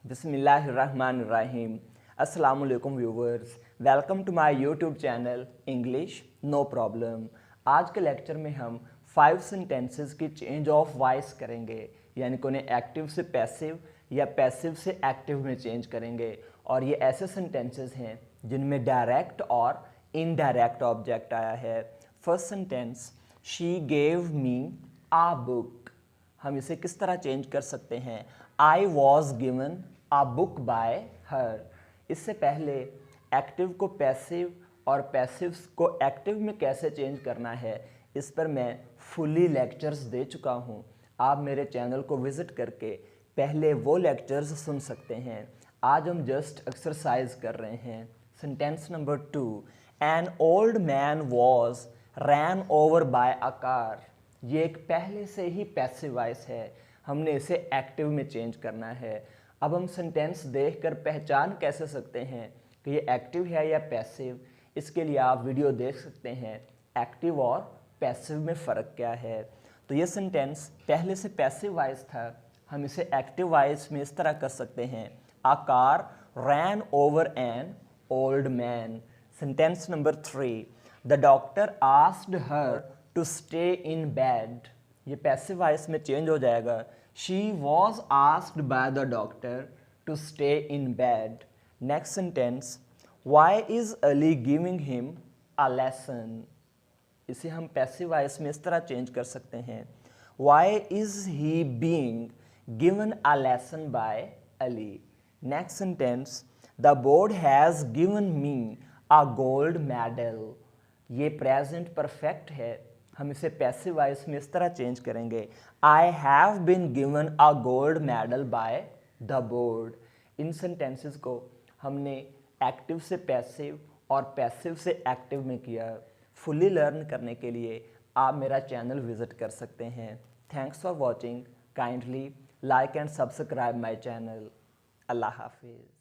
बिस्मिल्लाहिर्रहमानिर्रहीम। अस्सलाम वालेकुम viewers, welcome to my YouTube channel English no problem. आज के लेक्चर में हम 5 सेंटेंसेस की चेंज ऑफ वॉइस करेंगे, यानी कि उन्हें एक्टिव से पैसिव या पैसिव से एक्टिव में चेंज करेंगे। और ये ऐसे सेंटेंसेस हैं जिनमें डायरेक्ट और इनडायरेक्ट ऑब्जेक्ट आया है। First sentence, she gave me a book. हम इसे किस तरह चेंज कर सकते हैं? I was given a book by her. इससे पहले एक्टिव को पैसिव और पैसिव को एक्टिव में कैसे चेंज करना है, इस पर मैं फुली लेक्चर्स दे चुका हूँ। आप मेरे चैनल को विज़िट करके पहले वो लेक्चर्स सुन सकते हैं। आज हम जस्ट एक्सरसाइज कर रहे हैं। Sentence number 2, N old man was rain over by a car. ये एक पहले से ही पैसिव वॉइस है, हमने इसे एक्टिव में चेंज करना है। अब हम सेंटेंस देखकर पहचान कैसे सकते हैं कि ये एक्टिव है या पैसिव? इसके लिए आप वीडियो देख सकते हैं एक्टिव और पैसिव में फ़र्क क्या है। तो ये सेंटेंस पहले से पैसिव वॉइस था, हम इसे एक्टिव वॉइस में इस तरह कर सकते हैं, a car ran over an old man. Sentence number 3, the doctor asked her to stay in bed. ये पैसिव वॉइस में चेंज हो जाएगा, she was asked by the doctor to stay in bed. Next sentence, why is Ali giving him a lesson. इसे हम passive voice में इस तरह change कर सकते हैं, why is he being given a lesson by Ali. Next sentence, the board has given me a gold medal. ये present perfect है, हम इसे पैसिव वॉइस में इस तरह चेंज करेंगे, I have been given a gold medal by the board. इन sentences को हमने एक्टिव से पैसिव और पैसिव से एक्टिव में किया। फुली लर्न करने के लिए आप मेरा चैनल विजिट कर सकते हैं। Thanks for watching, kindly like and subscribe my channel. अल्लाह हाफिज़।